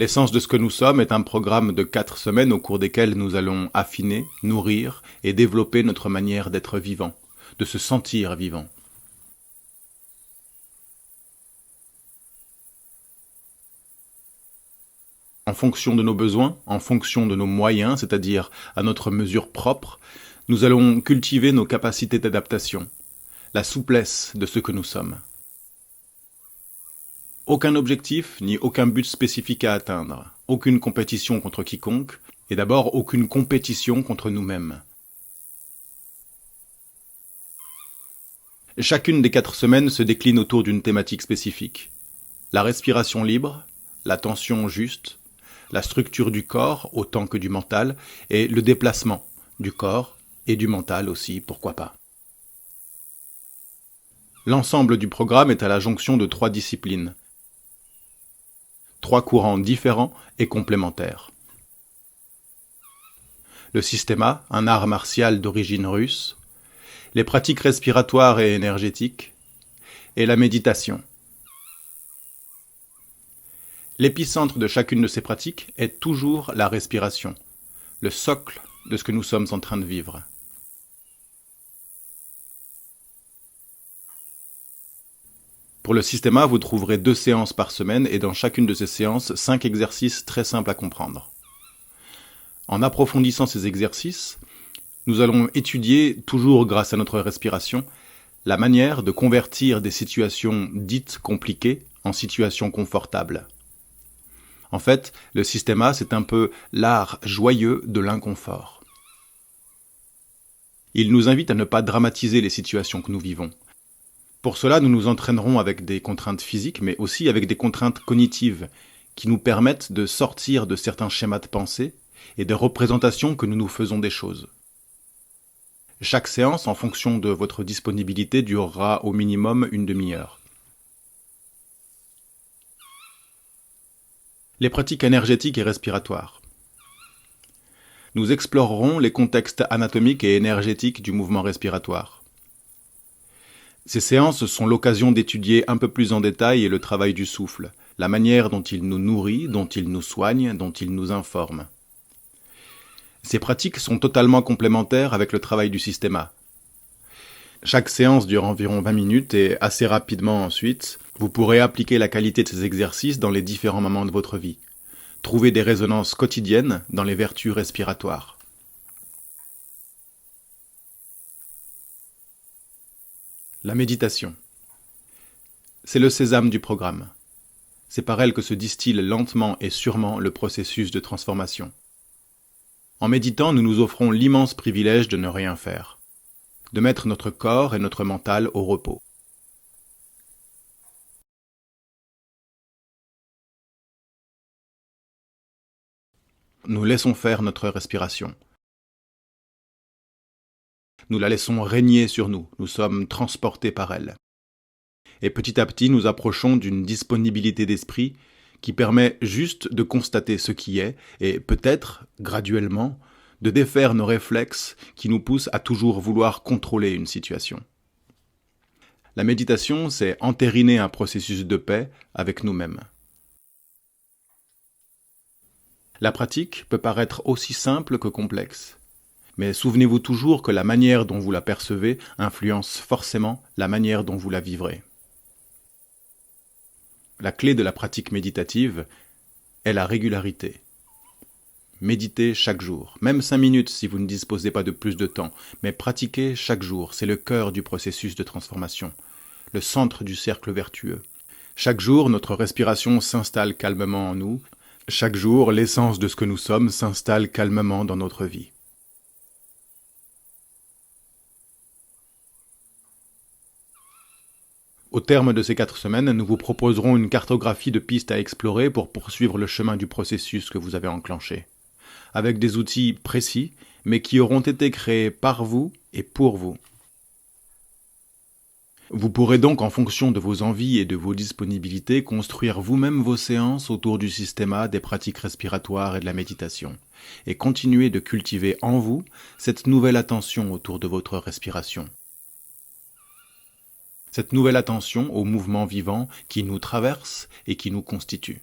L'essence de ce que nous sommes est un programme de 4 semaines au cours desquelles nous allons affiner, nourrir et développer notre manière d'être vivant, de se sentir vivant. En fonction de nos besoins, en fonction de nos moyens, c'est-à-dire à notre mesure propre, nous allons cultiver nos capacités d'adaptation, la souplesse de ce que nous sommes. Aucun objectif, ni aucun but spécifique à atteindre, aucune compétition contre quiconque, et d'abord aucune compétition contre nous-mêmes. Chacune des 4 semaines se décline autour d'une thématique spécifique. La respiration libre, la tension juste, la structure du corps autant que du mental, et le déplacement du corps et du mental aussi, pourquoi pas. L'ensemble du programme est à la jonction de 3 disciplines, 3 courants différents et complémentaires. Le systéma, un art martial d'origine russe, les pratiques respiratoires et énergétiques, et la méditation. L'épicentre de chacune de ces pratiques est toujours la respiration, le socle de ce que nous sommes en train de vivre. Pour le systéma, vous trouverez 2 séances par semaine et dans chacune de ces séances, 5 exercices très simples à comprendre. En approfondissant ces exercices, nous allons étudier, toujours grâce à notre respiration, la manière de convertir des situations dites compliquées en situations confortables. En fait, le systéma, c'est un peu l'art joyeux de l'inconfort. Il nous invite à ne pas dramatiser les situations que nous vivons. Pour cela, nous nous entraînerons avec des contraintes physiques, mais aussi avec des contraintes cognitives, qui nous permettent de sortir de certains schémas de pensée et de représentations que nous nous faisons des choses. Chaque séance, en fonction de votre disponibilité, durera au minimum une demi-heure. Les pratiques énergétiques et respiratoires. Nous explorerons les contextes anatomiques et énergétiques du mouvement respiratoire. Ces séances sont l'occasion d'étudier un peu plus en détail le travail du souffle, la manière dont il nous nourrit, dont il nous soigne, dont il nous informe. Ces pratiques sont totalement complémentaires avec le travail du systéma. Chaque séance dure environ 20 minutes et assez rapidement ensuite, vous pourrez appliquer la qualité de ces exercices dans les différents moments de votre vie. Trouver des résonances quotidiennes dans les vertus respiratoires. La méditation. C'est le sésame du programme. C'est par elle que se distille lentement et sûrement le processus de transformation. En méditant, nous nous offrons l'immense privilège de ne rien faire, de mettre notre corps et notre mental au repos. Nous laissons faire notre respiration. Nous la laissons régner sur nous, nous sommes transportés par elle. Et petit à petit, nous approchons d'une disponibilité d'esprit qui permet juste de constater ce qui est et peut-être, graduellement, de défaire nos réflexes qui nous poussent à toujours vouloir contrôler une situation. La méditation, c'est entériner un processus de paix avec nous-mêmes. La pratique peut paraître aussi simple que complexe. Mais souvenez-vous toujours que la manière dont vous la percevez influence forcément la manière dont vous la vivrez. La clé de la pratique méditative est la régularité. Méditez chaque jour, même 5 minutes si vous ne disposez pas de plus de temps, mais pratiquez chaque jour, c'est le cœur du processus de transformation, le centre du cercle vertueux. Chaque jour, notre respiration s'installe calmement en nous, chaque jour, l'essence de ce que nous sommes s'installe calmement dans notre vie. Au terme de ces 4 semaines, nous vous proposerons une cartographie de pistes à explorer pour poursuivre le chemin du processus que vous avez enclenché, avec des outils précis, mais qui auront été créés par vous et pour vous. Vous pourrez donc, en fonction de vos envies et de vos disponibilités, construire vous-même vos séances autour du systéma, des pratiques respiratoires et de la méditation, et continuer de cultiver en vous cette nouvelle attention autour de votre respiration. Cette nouvelle attention au mouvement vivant qui nous traverse et qui nous constitue.